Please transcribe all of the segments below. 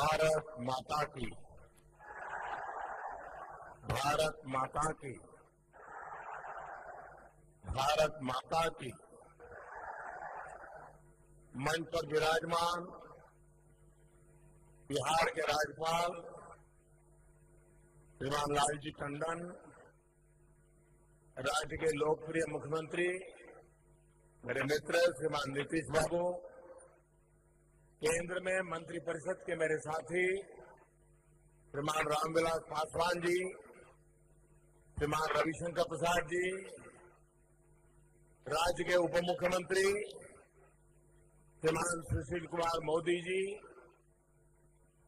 भारत माता की, भारत माता की, भारत माता की। मंच पर विराजमान बिहार के राज्यपाल श्रीमान लालजी टंडन, राज्य के लोकप्रिय मुख्यमंत्री मेरे मित्र श्रीमान नीतीश बाबू, केंद्र में मंत्रिपरिषद के मेरे साथी श्रीमान रामविलास पासवान जी, श्रीमान रविशंकर प्रसाद जी, राज्य के उप मुख्यमंत्री श्रीमान सुशील कुमार मोदी जी,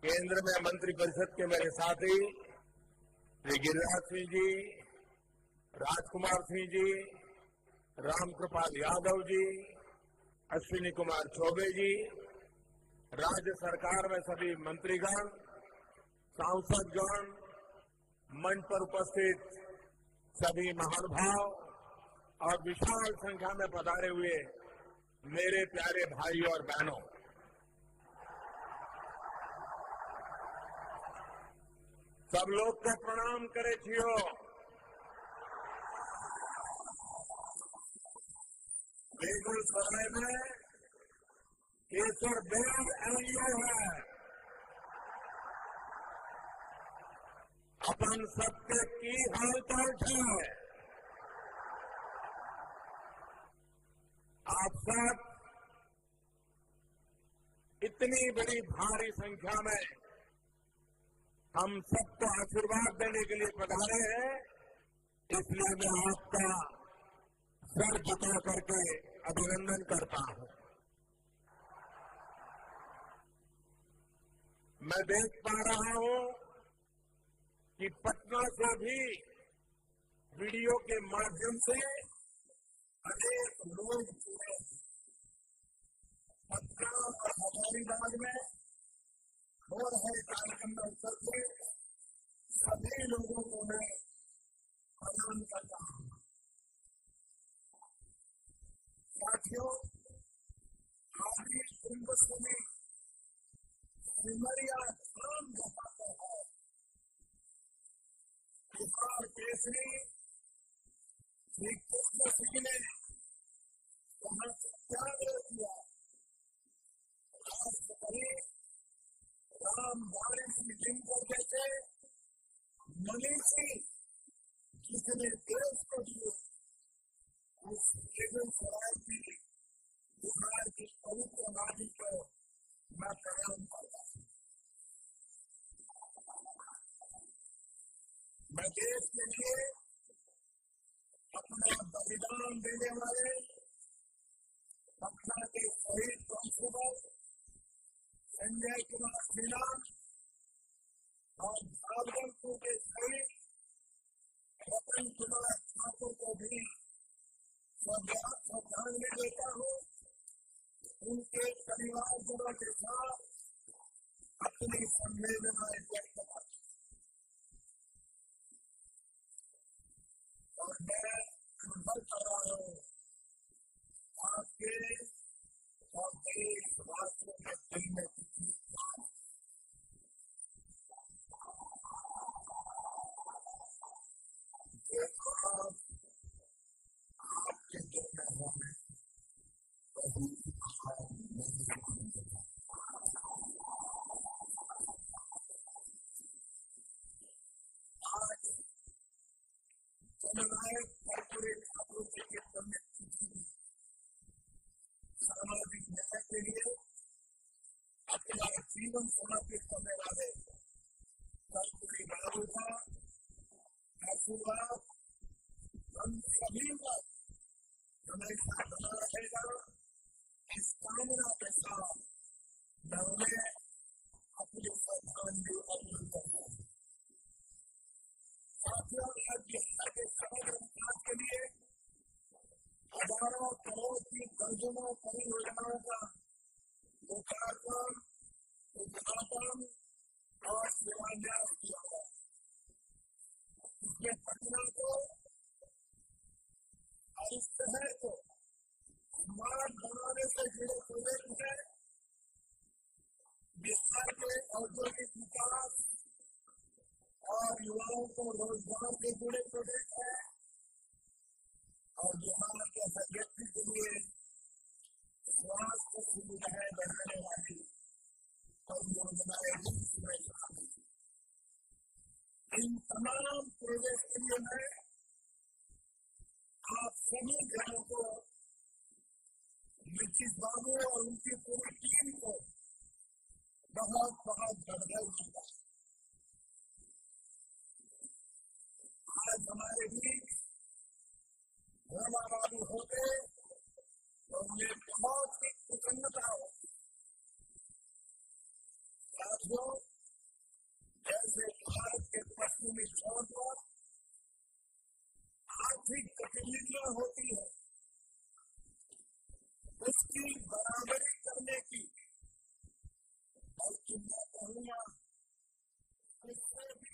केंद्र में मंत्रिपरिषद के मेरे साथी श्री गिरिराज सिंह जी, राजकुमार सिंह जी, रामकृपाल यादव जी, अश्विनी कुमार चौबे जी, राज्य सरकार में सभी मंत्रीगण, सांसदगण, मंच पर उपस्थित सभी महानुभाव और विशाल संख्या में पधारे हुए मेरे प्यारे भाइयों और बहनों, सब लोग को प्रणाम करे छियो। बेगूसराय में केसर देव एमएलए है। अपन सबके की हालचाल है। आप सब इतनी बड़ी भारी संख्या में हम सबको आशीर्वाद देने के लिए पधारे हैं, इसलिए मैं आपका सर झुका करके अभिनंदन करता हूं। मैं देख पा रहा हूं कि पटना से भी वीडियो के माध्यम से अनेक लोग जुड़े। पटना और हजारीबाग में हो रहे कार्यक्रम में अवसर से सभी लोगों को मैं प्रणाम करता हूं। साथियों, आदि कुंभ सुनी सिमरिया धाम जहाँ पर है, बिहार केसरी श्री कृष्ण सिंह ने वहां सत्याग्रह किया। राष्ट्रपति राम सिंह जिनको जैसे मनीषी जिसने देश को दिए, उस बेगूसराय की बिहार की पवित्र माटी को मैं प्रणाम करता हूं। मैं देश के लिए अपना बलिदान देने वाले पटना के शहीद कांस्टेबल संजय कुमार सिन्हा और भागलपुर के शहीद रतन कुमार ठाकुर को भी श्रद्धांजलि देता हूं। उनके परिवारजनों के साथ अपनी संवेदनाएं व्यक्त करता हूं। और मैं अनुभव कर रहा हूं आपके और देशवासियों के दिल में कितनी आपके दिल में होने आज जननायक कॉर्पोरेट अप्रोच के सामाजिक न्याय के लिए अपना जीवन समर्पित करने वाले कर्पूरी बाबू का आशीर्वाद हम सभी का हमेशा बना रहेगा। इस कामना के साथ मैं उन्हें अपनी श्रद्धांजलि अर्पित करता हूं। साथियों, आज बिहार के समग्र विकास के लिए हजारों करोड़ की दर्जनों परियोजनाओं का लोकार्पण, उद्घाटन और शिलान्यास किया गया। इसमें पटना को और इस शहर को स्मार्ट बनाने से जुड़े प्रोजेक्ट हैं, बिहार के औद्योगिक विकास और युवाओं को रोजगार से जुड़े प्रोजेक्ट है और बिहार के हर व्यक्ति के लिए स्वास्थ्य सुविधाएं बढ़ाने वाली और योजनाएं भी इसमें शामिल हैं। इन तमाम प्रोजेक्ट के लिए मैं आप सभी जनों को नीतीश बाबू और उनकी पूरी टीम को बहुत बहुत बधाई देता हूं। आज हमारे बीच भोला बाबू होते तो उन्हें बहुत ही प्रसन्नता हो। साथियों, जैसे भारत के पश्चिमी छोर पर आर्थिक गतिविधियां होती है, उसकी बराबरी करने की और मैं कहूंगा इससे भी